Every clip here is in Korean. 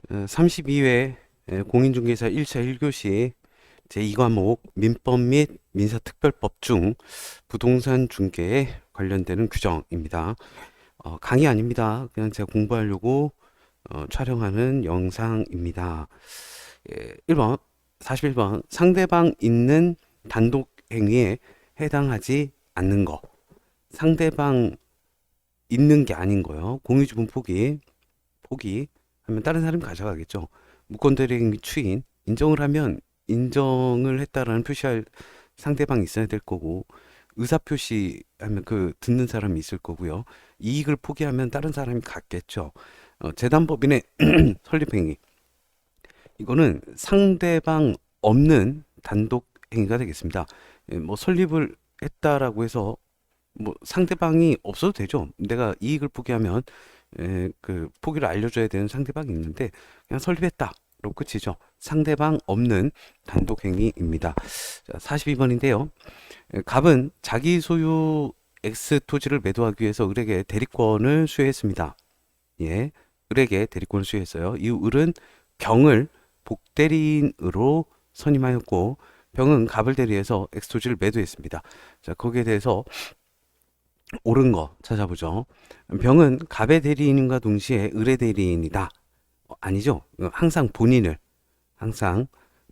32회 공인중개사 1차 1교시 제2과목 민법 및 민사특별법 중 부동산 중개에 관련되는 규정입니다. 강의 아닙니다. 그냥 제가 공부하려고 촬영하는 영상입니다. 1번, 41번 상대방 있는 단독 행위에 해당하지 않는 거. 상대방 있는 게 아닌 거요. 공유지분 포기 하면 다른 사람이 가져가겠죠. 무권대리인 및 추인 인정을 하면 인정을 했다라는 표시할 상대방이 있어야 될 거고, 의사표시 하면 그 듣는 사람이 있을 거고요. 이익을 포기하면 다른 사람이 갖겠죠. 재단법인의 설립행위, 이거는 상대방 없는 단독 행위가 되겠습니다. 뭐 설립을 했다라고 해서 뭐 상대방이 없어도 되죠. 내가 이익을 포기하면 그 포기를 알려줘야 되는 상대방이 있는데 그냥 설립했다 로 끝이죠. 상대방 없는 단독 행위입니다. 자, 42번인데요. 갑은 자기 소유 X 토지를 매도하기 위해서 을에게 대리권을 수여했습니다. 예, 을에게 대리권을 수여했어요. 이 을은 병을 복대리인으로 선임하였고, 병은 갑을 대리해서 X 토지를 매도했습니다. 자, 거기에 대해서 옳은 거 찾아보죠. 병은 갑의 대리인과 동시에 을의 대리인이다. 아니죠. 항상 본인을, 항상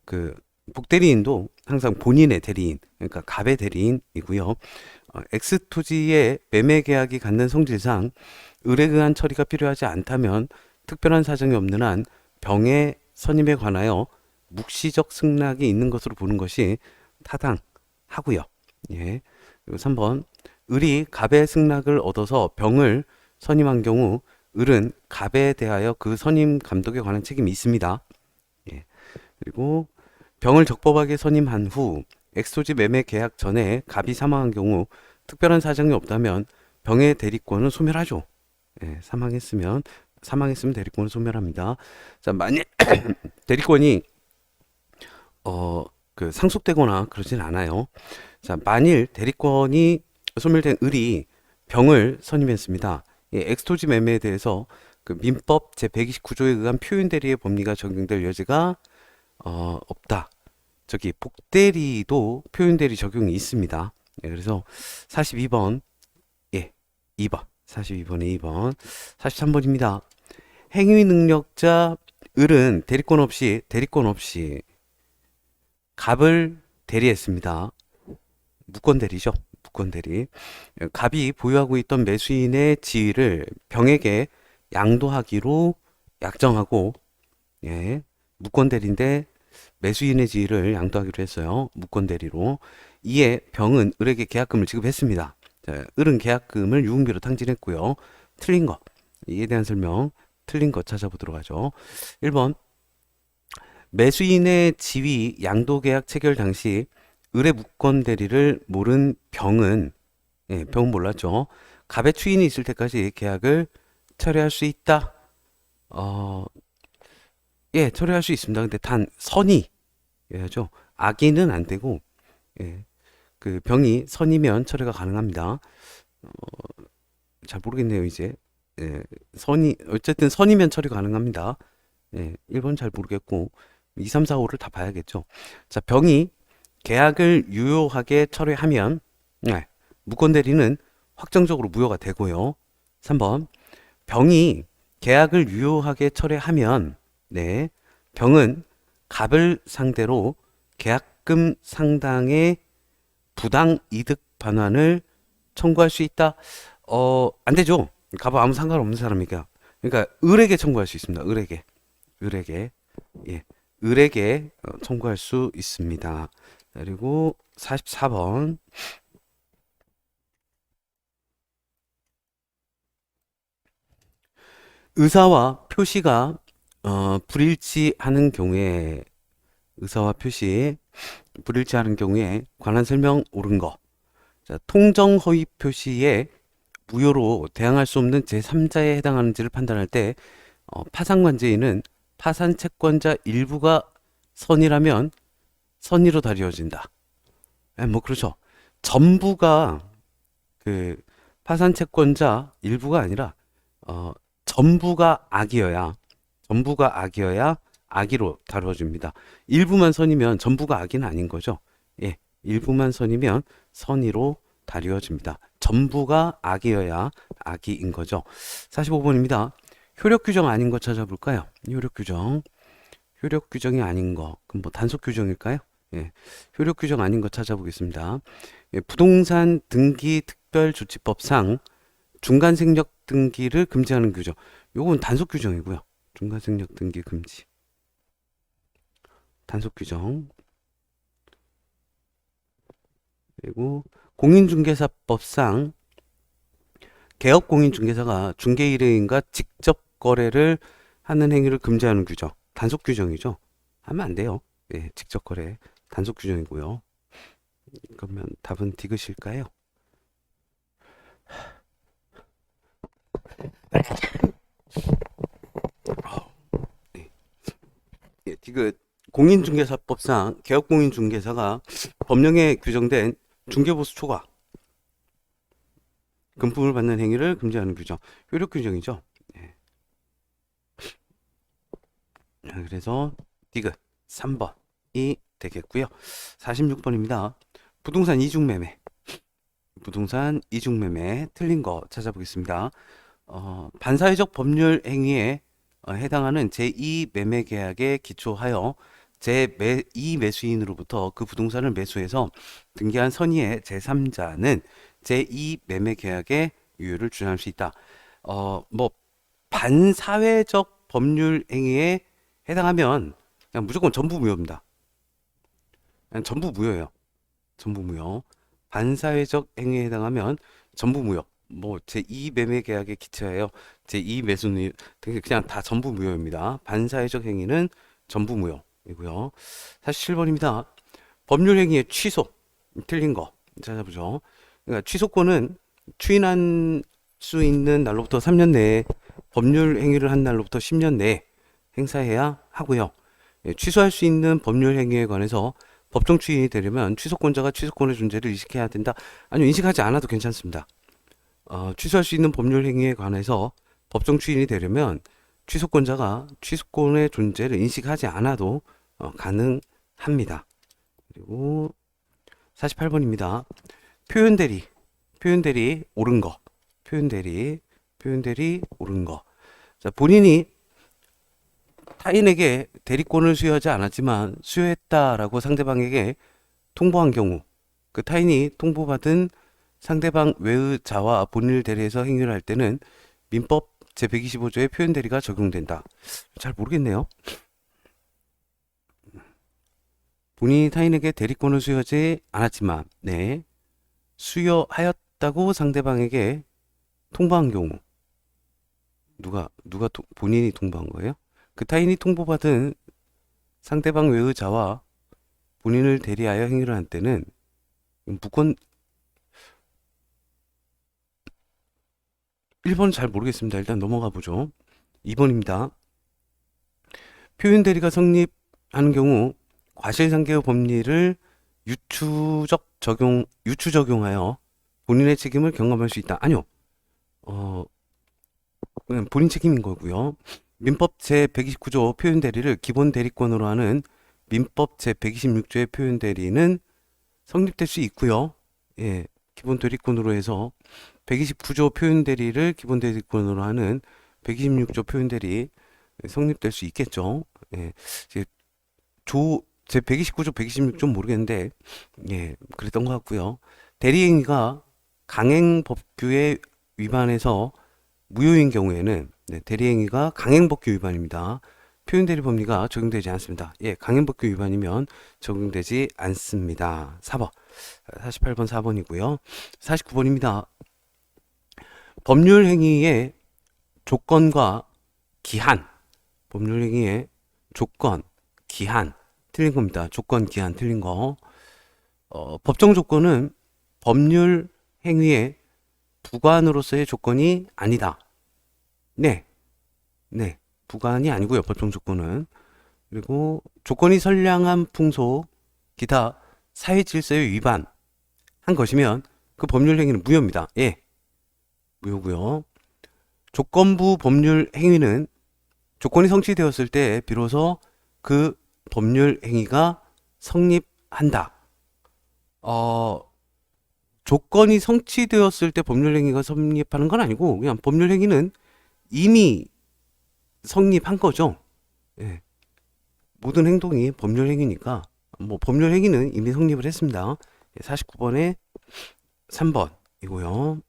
그 복대리인도 항상 본인의 대리인, 그러니까 갑의 대리인이고요. X 토지의 매매 계약이 갖는 성질상 을에 의한 처리가 필요하지 않다면 특별한 사정이 없는 한 병의 선임에 관하여 묵시적 승낙이 있는 것으로 보는 것이 타당하고요. 예. 그리고 3번, 을이 갑의 승낙을 얻어서 병을 선임한 경우 을은 갑에 대하여 그 선임 감독에 관한 책임이 있습니다. 예. 그리고 병을 적법하게 선임한 후 엑소지 매매 계약 전에 갑이 사망한 경우 특별한 사정이 없다면 병의 대리권은 소멸하죠. 예, 사망했으면 대리권을 소멸합니다. 자, 만약 대리권이 그 상속되거나 그러진 않아요. 자, 만일 대리권이 소멸된 을이 병을 선임했습니다. 예, 엑스토지 매매에 대해서 그 민법 제129조에 의한 표윤 대리의 법리가 적용될 여지가 없다. 저기 복대리도 표윤 대리 적용이 있습니다. 예, 그래서 42번, 예, 2번, 42번에 2번, 43번입니다. 행위 능력자 을은 대리권 없이 갑을 대리했습니다. 무권 대리죠. 무권 대리. 갑이 보유하고 있던 매수인의 지위를 병에게 양도하기로 약정하고, 예, 무권 대리인데 매수인의 지위를 양도하기로 했어요. 무권 대리로. 이에 병은 을에게 계약금을 지급했습니다. 자, 을은 계약금을 유흥비로 탕진했고요. 틀린 거, 이에 대한 설명, 틀린 거 찾아보도록 하죠. 1번, 매수인의 지위 양도 계약 체결 당시 을의 무권 대리를 모른 병은, 예, 병은 몰랐죠. 갑의 추인이 있을 때까지 계약을 철회할 수 있다. 예, 철회할 수 있습니다. 근데 단 선이 해야죠. 악의는 안 되고, 예, 그 병이 선이면 철회가 가능합니다. 잘 모르겠네요, 이제. 예, 선이 어쨌든 선이면 처리 가능합니다. 예, 1번 잘 모르겠고 2, 3, 4, 5를 다 봐야겠죠. 자, 병이 계약을 유효하게 철회하면, 네, 무권 대리는 확정적으로 무효가 되고요. 3번, 병이 계약을 유효하게 철회하면, 네, 병은 갑을 상대로 계약금 상당의 부당 이득 반환을 청구할 수 있다. 안 되죠. 갑은 아무 상관없는 사람이니까. 그러니까 을에게 청구할 수 있습니다. 을에게, 예, 을에게 청구할 수 있습니다. 그리고 44번, 의사와 표시가 불일치하는 경우에, 의사와 표시 불일치하는 경우에 관한 설명 옳은 거. 자, 통정 허위 표시에 무효로 대항할 수 없는 제3자에 해당하는지를 판단할 때 파산관제인은 파산 채권자 일부가 선이라면 선의로 다루어진다. 예, 뭐 그렇죠. 전부가 그 파산 채권자 일부가 아니라 전부가 악이어야 전부가 악이어야 악의로 다뤄집니다. 일부만 선이면 전부가 악의는 아닌 거죠. 예, 일부만 선이면 선의로 다루어집니다. 전부가 악이어야 악의인 거죠. 45번입니다. 효력 규정 아닌 거 찾아볼까요? 효력 규정. 효력 규정이 아닌 거. 그럼 뭐 단속 규정일까요? 예, 효력 규정 아닌 거 찾아보겠습니다. 예, 부동산 등기 특별조치법상 중간 생략 등기를 금지하는 규정. 요건 단속 규정이고요. 중간 생략 등기 금지. 단속 규정. 그리고 공인중개사법상 개업 공인중개사가 중개일회인과 직접 거래를 하는 행위를 금지하는 규정. 단속 규정이죠. 하면 안 돼요. 예, 직접 거래 단속 규정이고요. 그러면 답은 디귿일까요? 네. 예, 디귿. 공인중개사법상 개업공인중개사가 법령에 규정된 중개보수 초과 금품을 받는 행위를 금지하는 규정, 효력 규정이죠. 예. 그래서 디귿 3번이 되겠고요. 46번입니다. 부동산 이중매매. 부동산 이중매매 틀린 거 찾아보겠습니다. 반사회적 법률 행위에 해당하는 제2 매매 계약에 기초하여 제2 매수인으로부터 그 부동산을 매수해서 등기한 선의의 제3자는 제2 매매 계약의 유효를 주장할 수 있다. 뭐 반사회적 법률 행위에 해당하면 그냥 무조건 전부 무효입니다. 그냥 전부 무효예요. 전부 무효. 반사회적 행위에 해당하면 전부 무효. 뭐 제2 매매 계약에 기초하여 제2 매수는 그냥 다 전부 무효입니다. 반사회적 행위는 전부 무효이고요. 47번입니다. 법률 행위의 취소. 틀린 거 찾아보죠. 그러니까 취소권은 추인할 수 있는 날로부터 3년 내에 법률 행위를 한 날로부터 10년 내에 행사해야 하고요. 예, 취소할 수 있는 법률 행위에 관해서 법정 추인이 되려면 취소권자가 취소권의 존재를 인식해야 된다. 아니요, 인식하지 않아도 괜찮습니다. 취소할 수 있는 법률 행위에 관해서 법정 추인이 되려면 취소권자가 취소권의 존재를 인식하지 않아도 가능합니다. 그리고 48번입니다. 표현대리 옳은 거. 표현대리 옳은 거. 자, 본인이 타인에게 대리권을 수여하지 않았지만 수여했다라고 상대방에게 통보한 경우 그 타인이 통보받은 상대방 외의자와 본인을 대리해서 행위를 할 때는 민법 제125조의 표현대리가 적용된다. 잘 모르겠네요. 본인이 타인에게 대리권을 수여하지 않았지만 네, 수여하였다고 상대방에게 통보한 경우 누가 본인이 통보한 거예요? 그 타인이 통보받은 상대방 외의자와 본인을 대리하여 행위를 한 때는 무권 1번은 잘 모르겠습니다. 일단 넘어가 보죠. 2번입니다. 표현대리가 성립하는 경우 과실상계의 법리를 유추 적용하여 본인의 책임을 경감할 수 있다. 아니요. 그냥 본인 책임인 거고요. 민법 제129조 표현대리를 기본 대리권으로 하는 민법 제126조의 표현대리는 성립될 수 있고요. 예, 기본 대리권으로 해서 129조 표현대리를 기본 대리권으로 하는 126조 표현대리 성립될 수 있겠죠. 예, 제 129조, 126조 모르겠는데, 예, 그랬던 것 같고요. 대리행위가 강행법규에 위반해서 무효인 경우에는 네, 대리행위가 강행법규 위반입니다. 표현대리 법리가 적용되지 않습니다. 예, 강행법규 위반이면 적용되지 않습니다. 4번. 48번 4번이고요. 49번입니다. 법률 행위의 조건과 기한. 법률 행위의 조건, 기한. 틀린 겁니다. 조건, 기한 틀린 거. 법정 조건은 법률 행위의 부관으로서의 조건이 아니다. 네. 부관이 아니고요. 법정 조건은. 그리고 조건이 선량한 풍속, 기타 사회 질서에 위반한 것이면 그 법률 행위는 무효입니다. 예. 무효고요. 조건부 법률 행위는 조건이 성취되었을 때 비로소 그 법률 행위가 성립한다. 조건이 성취되었을 때 법률 행위가 성립하는 건 아니고 그냥 법률 행위는 이미 성립한 거죠. 예. 모든 행동이 법률 행위니까 뭐 법률 행위는 이미 성립을 했습니다. 49번에 3번이고요.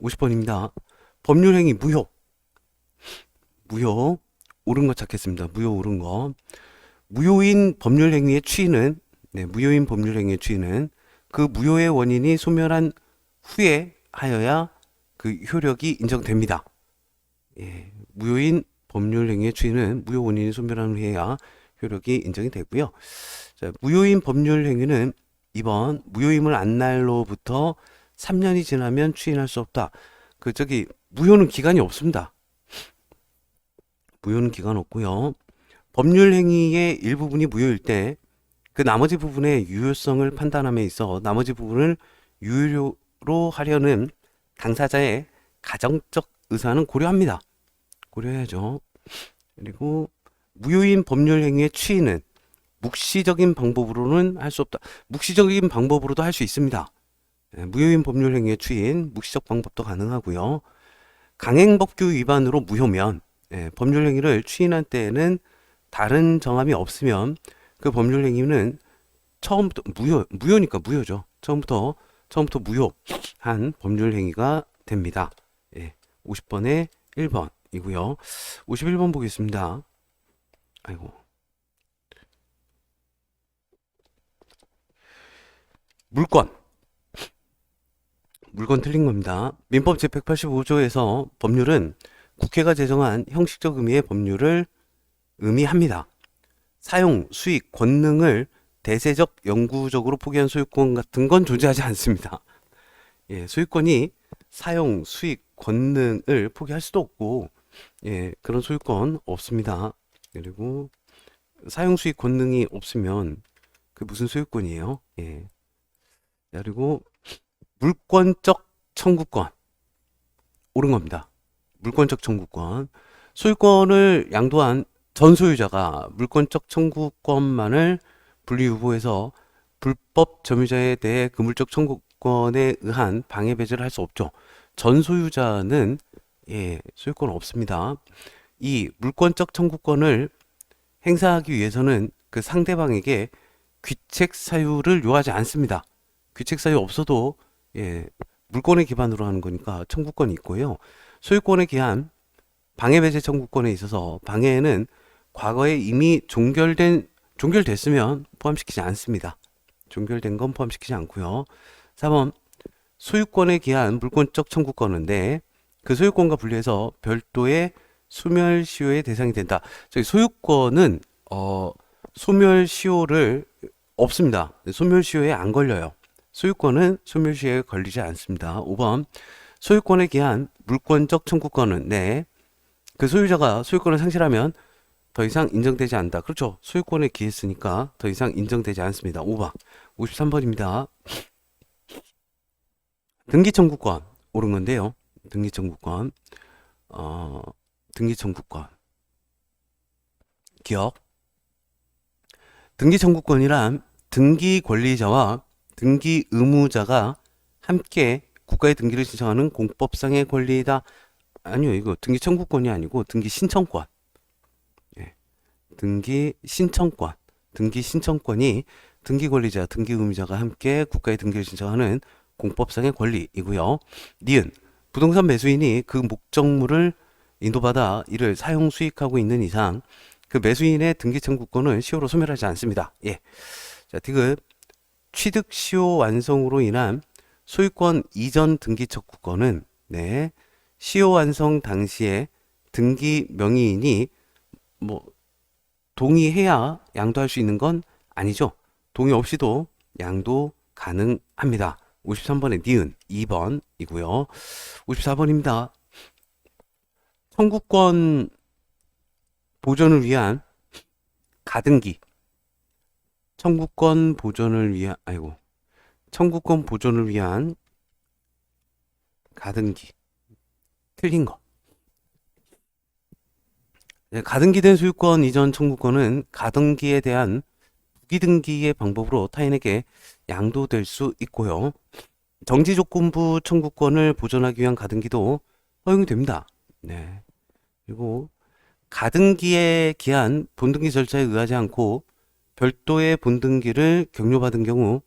50번입니다. 법률 행위 무효. 무효. 옳은 거 찾겠습니다. 무효 옳은 거. 무효인 법률 행위의 취인은 무효인 법률 행위의 취인은 그 무효의 원인이 소멸한 후에 하여야 그 효력이 인정됩니다. 예, 무효인 법률 행위의 취인은 무효 원인이 소멸한 후에야 효력이 인정이 되고요. 자, 무효인 법률 행위는 2번 무효임을 안 날로부터 3년이 지나면 추인할 수 없다. 무효는 기간이 없습니다. 무효는 기간 없고요. 법률 행위의 일부분이 무효일 때 그 나머지 부분의 유효성을 판단함에 있어 나머지 부분을 유효로 하려는 당사자의 가정적 의사는 고려합니다. 고려해야죠. 그리고 무효인 법률 행위의 취인은 묵시적인 방법으로는 할 수 없다. 묵시적인 방법으로도 할 수 있습니다. 무효인 법률 행위의 취인, 묵시적 방법도 가능하고요. 강행법규 위반으로 무효면 법률 행위를 취인한 때에는 다른 정함이 없으면 그 법률 행위는 처음부터 무효니까 무효죠. 처음부터 무효한 법률 행위가 됩니다. 50번에 1번이고요. 51번 보겠습니다. 아이고. 물건 틀린 겁니다. 민법 제185조에서 법률은 국회가 제정한 형식적 의미의 법률을 의미합니다. 사용, 수익, 권능을 대세적, 영구적으로 포기한 소유권 같은 건 존재하지 않습니다. 소유권이 사용, 수익, 권능을 포기할 수도 없고 그런 소유권 없습니다. 그리고 사용, 수익, 권능이 없으면 그 무슨 소유권이에요? 그리고 물권적 청구권 옳은 겁니다. 물권적 청구권 소유권을 양도한 전 소유자가 물권적 청구권만을 분리유보해서 불법 점유자에 대해 그 물적 청구권에 의한 방해 배제를 할 수 없죠. 전 소유자는 소유권 없습니다. 이 물권적 청구권을 행사하기 위해서는 그 상대방에게 귀책 사유를 요하지 않습니다. 귀책 사유 없어도 물권의 기반으로 하는 거니까 청구권이 있고요. 소유권에 기한 방해 배제 청구권에 있어서 방해는 과거에 이미 종결됐으면 포함시키지 않습니다. 종결된 건 포함시키지 않고요. 4번 소유권에 기한 물권적 청구권인데 그 소유권과 분리해서 별도의 소멸시효의 대상이 된다. 저기 소유권은 소멸시효를 없습니다. 소멸시효에 안 걸려요. 소유권은 소멸시효에 걸리지 않습니다. 5번 소유권에 기한 물권적 청구권은 그 소유자가 소유권을 상실하면 더 이상 인정되지 않는다. 그렇죠. 소유권에 기했으니까 더 이상 인정되지 않습니다. 5번 53번입니다. 등기청구권 옳은 건데요. 등기청구권 등기청구권 기억 등기청구권이란 등기 권리자와 등기 의무자가 함께 국가에 등기를 신청하는 공법상의 권리이다. 아니요, 이거 등기 청구권이 아니고 등기 신청권. 등기 신청권. 등기 신청권이 등기 권리자, 등기 의무자가 함께 국가에 등기를 신청하는 공법상의 권리이고요. 니은 부동산 매수인이 그 목적물을 인도받아 이를 사용 수익하고 있는 이상 그 매수인의 등기 청구권은 시효로 소멸하지 않습니다. 자, 디귿 취득 시효 완성으로 인한 소유권 이전 등기 청구권은 시효 완성 당시에 등기 명의인이 동의해야 양도할 수 있는 건 아니죠. 동의 없이도 양도 가능합니다. 53번의 니은 2번이고요. 54번입니다. 청구권 보존을 위한 가등기 청구권 보존을 위한 가등기 틀린 거 네, 가등기된 소유권 이전 청구권은 가등기에 대한 부기등기의 방법으로 타인에게 양도될 수 있고요. 정지조건부 청구권을 보존하기 위한 가등기도 허용이 됩니다. 네. 그리고 가등기에 기한 본등기 절차에 의하지 않고 별도의 본등기를 격려받은 경우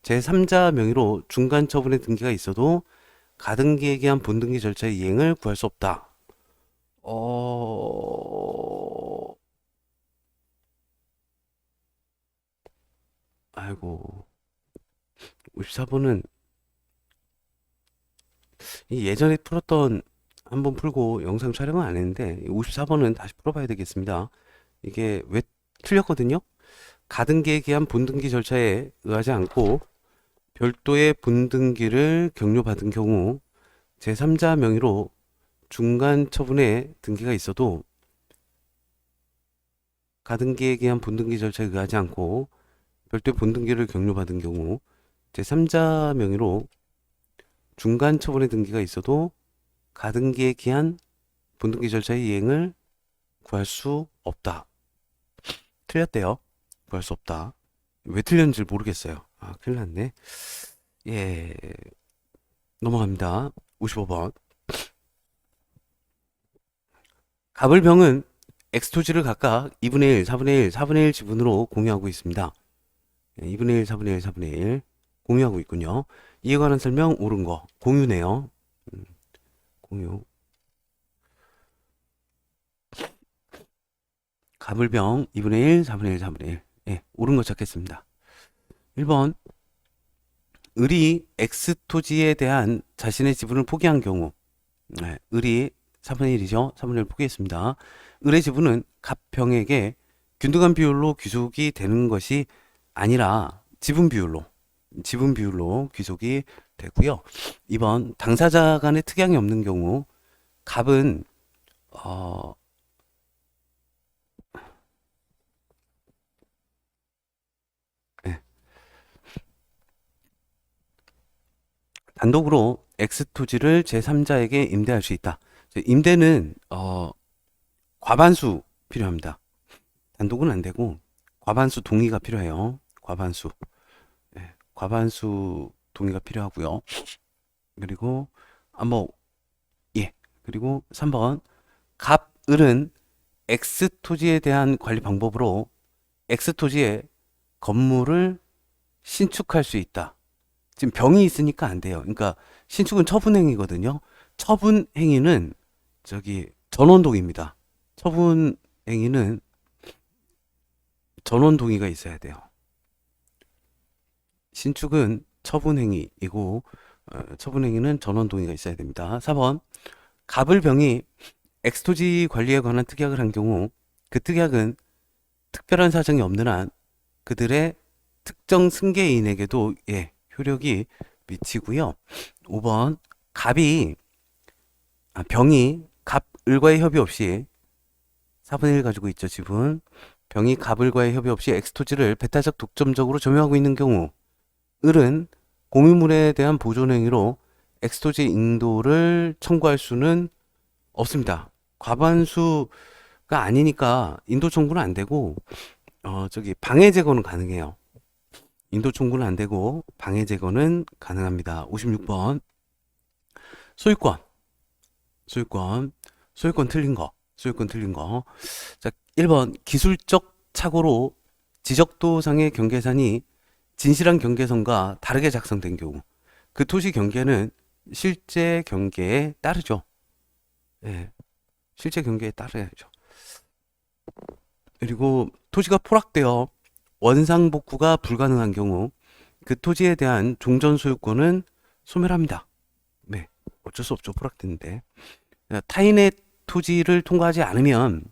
제3자 명의로 중간 처분의 등기가 있어도 가등기에 기한 본등기 절차의 이행을 구할 수 없다. 아이고, 54번은 예전에 풀었던 한번 풀고 영상 촬영은 안 했는데 54번은 다시 풀어봐야 되겠습니다. 이게 왜 틀렸거든요? 가등기에 기한 본등기 절차에 의하지 않고 별도의 본등기를 격려받은 경우 제3자 명의로 중간 처분의 등기가 있어도 가등기에 기한 본등기 절차에 의하지 않고 별도의 본등기를 격려받은 경우 제3자 명의로 중간 처분의 등기가 있어도 가등기에 기한 본등기 절차의 이행을 구할 수 없다. 틀렸대요. 구할 수 없다. 왜 틀렸는지 모르겠어요. 아, 큰일 났네. 예, 넘어갑니다. 55번. 갑을병은 X토지를 각각 2분의 1, 4분의 1, 4분의 1 지분으로 공유하고 있습니다. 2분의 1, 4분의 1, 4분의 1 공유하고 있군요. 이에 관한 설명 옳은 거 공유네요. 공유. 갑을병 2분의 1, 4분의 1, 4분의 1. 예, 옳은 거 찾겠습니다. 1번. 을이 X토지에 대한 자신의 지분을 포기한 경우, 을이 4분의 1이죠. 4분의 1 포기했습니다. 을의 지분은 갑병에게 균등한 비율로 귀속이 되는 것이 아니라 지분 비율로 귀속이 되고요. 2번. 당사자 간의 특양이 없는 경우 갑은 네, 단독으로 X토지를 제3자에게 임대할 수 있다. 임대는 과반수 필요합니다. 단독은 안 되고 과반수 동의가 필요해요. 과반수. 네, 과반수 동의가 필요하고요. 그리고 뭐 예. 그리고 3번. 갑, 을은 X토지에 대한 관리 방법으로 X토지에 건물을 신축할 수 있다. 지금 병이 있으니까 안 돼요. 그러니까 신축은 처분행위거든요. 처분행위는 저기 전원동의입니다. 처분행위는 전원동의가 있어야 돼요. 신축은 처분행위이고 처분행위는 전원동의가 있어야 됩니다. 4번. 갑을병이 엑스토지 관리에 관한 특약을 한 경우 그 특약은 특별한 사정이 없는 한 그들의 특정 승계인에게도 효력이 미치고요. 5번. 병이 갑을과의 협의 없이 4분의 1 가지고 있죠. 지분. 병이 갑을과의 협의 없이 엑스토지를 배타적 독점적으로 점유하고 있는 경우 을은 공유물에 대한 보존행위로 엑스토지 인도를 청구할 수는 없습니다. 과반수가 아니니까 인도 청구는 안 되고 방해 제거는 가능해요. 인도 청구는 안 되고 방해 제거는 가능합니다. 56번. 소유권 틀린 거. 자, 1번. 기술적 착오로 지적도상의 경계선이 진실한 경계선과 다르게 작성된 경우 그 토지 경계는 실제 경계에 따르죠. 예, 실제 경계에 따라야죠. 그리고 토지가 포락되어 원상복구가 불가능한 경우 그 토지에 대한 종전 소유권은 소멸합니다. 네, 어쩔 수 없죠. 포락됐는데. 타인의 토지를 통과하지 않으면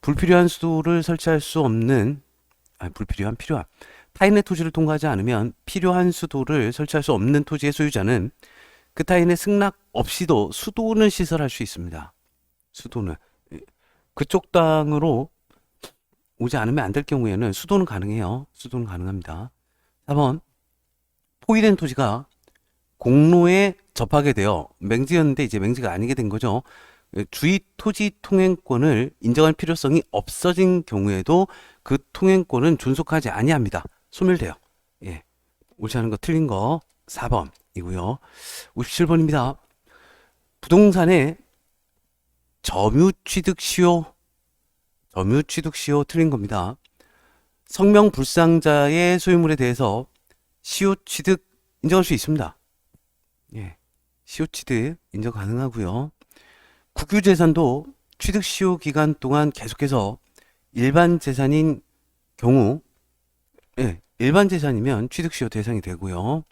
불필요한 수도를 설치할 수 없는 필요한 타인의 토지를 통과하지 않으면 필요한 수도를 설치할 수 없는 토지의 소유자는 그 타인의 승낙 없이도 수도는 시설할 수 있습니다. 수도는 그쪽 땅으로 오지 않으면 안 될 경우에는 수도는 가능해요. 수도는 가능합니다. 4번. 포위된 토지가 공로에 접하게 되어 맹지였는데 이제 맹지가 아니게 된 거죠. 주의 토지 통행권을 인정할 필요성이 없어진 경우에도 그 통행권은 존속하지 아니합니다. 소멸돼요. 예. 옳지 않은 거 틀린 거 4번이고요. 57번입니다. 부동산의 점유 취득 시효 틀린 겁니다. 성명불상자의 소유물에 대해서 시효 취득 인정할 수 있습니다. 예. 시효 취득 인정 가능하고요. 국유재산도 취득 시효 기간 동안 계속해서 일반 재산인 경우, 예, 일반 재산이면 취득 시효 대상이 되고요.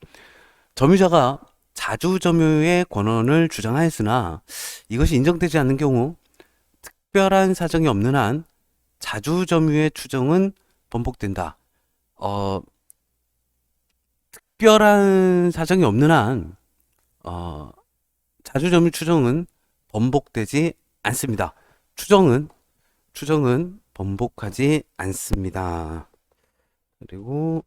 점유자가 자주 점유의 권한을 주장하였으나 이것이 인정되지 않는 경우 특별한 사정이 없는 한 자주 점유의 추정은 번복된다. 특별한 사정이 없는 한 자주 점유 추정은 번복되지 않습니다. 추정은 번복하지 않습니다. 그리고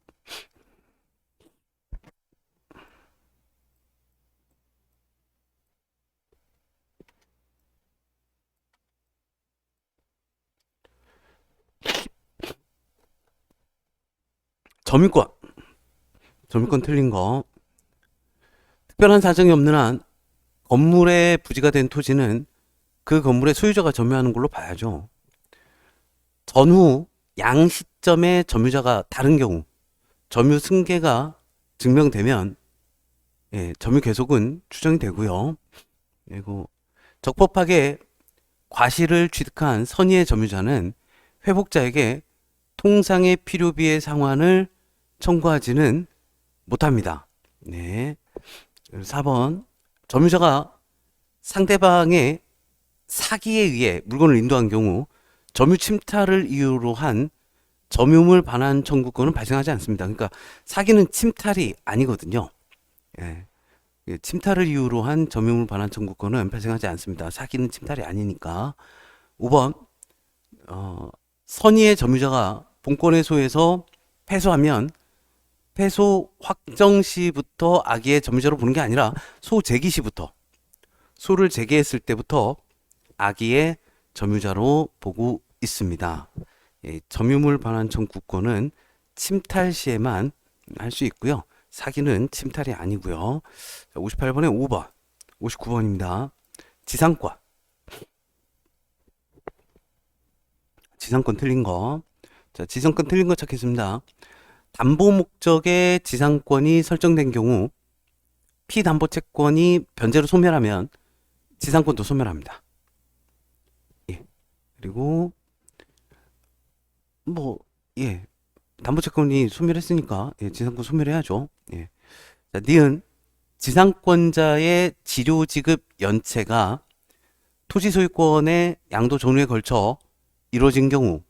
점유권 틀린 거. 특별한 사정이 없는 한 건물의 부지가 된 토지는 그 건물의 소유자가 점유하는 걸로 봐야죠. 전후 양 시점의 점유자가 다른 경우 점유 승계가 증명되면 점유 계속은 추정이 되고요. 그리고 적법하게 과실을 취득한 선의의 점유자는 회복자에게 통상의 필요비의 상환을 청구하지는 못합니다. 네. 4번. 점유자가 상대방의 사기에 의해 물건을 인도한 경우 점유 침탈을 이유로 한 점유물 반환 청구권은 발생하지 않습니다. 그러니까 사기는 침탈이 아니거든요. 예. 침탈을 이유로 한 점유물 반환 청구권은 발생하지 않습니다. 사기는 침탈이 아니니까. 5번. 선의의 점유자가 본권의 소에서 패소하면 패소 확정 시부터 악의의 점유자로 보는 게 아니라 소 제기 시부터, 소를 제기했을 때부터 악의의 점유자로 보고 있습니다. 점유물 반환 청구권은 침탈 시에만 할 수 있고요. 사기는 침탈이 아니고요. 58번에 5번, 59번입니다. 지상권. 지상권 틀린 거. 자, 지상권 틀린 거 찾겠습니다. 담보 목적의 지상권이 설정된 경우 피담보 채권이 변제로 소멸하면 지상권도 소멸합니다. 예. 그리고 담보 채권이 소멸했으니까 지상권 소멸해야죠. 예. 자, 니은 지상권자의 지료 지급 연체가 토지 소유권의 양도 전후에 걸쳐 이루어진 경우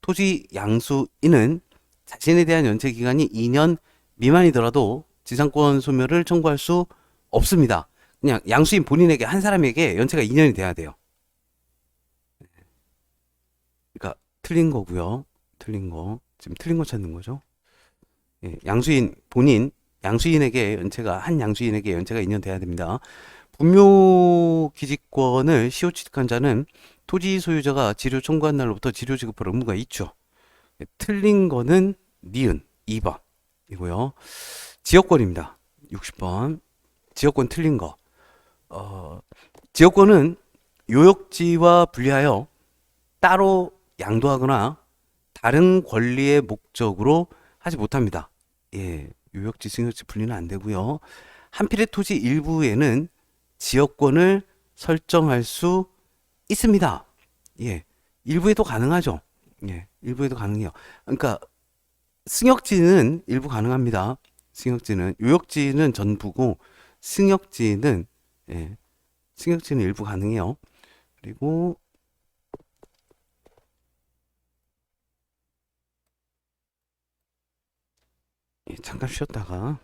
토지 양수인은 자신에 대한 연체 기간이 2년 미만이더라도 지상권 소멸을 청구할 수 없습니다. 그냥 양수인 본인에게 한 사람에게 연체가 2년이 돼야 돼요. 그러니까 틀린 거고요. 틀린 거. 지금 틀린 거 찾는 거죠. 양수인 본인 양수인에게 연체가 한 양수인에게 연체가 2년 돼야 됩니다. 분묘기지권을 시효 취득한 자는 토지 소유자가 지료 청구한 날로부터 지료 지급할 의무가 있죠. 틀린 거는 니은 2번 이고요. 지역권입니다. 60번. 지역권 틀린 거. 지역권은 요역지와 분리하여 따로 양도하거나 다른 권리의 목적으로 하지 못합니다. 요역지, 승역지 분리는 안 되고요. 한 필의 토지 일부에는 지역권을 설정할 수 있습니다. 일부에도 가능하죠. 일부에도 가능해요. 그러니까 승역지는 일부 가능합니다. 승역지는 요역지는 전부고 승역지는 일부 가능해요. 그리고 잠깐 쉬었다가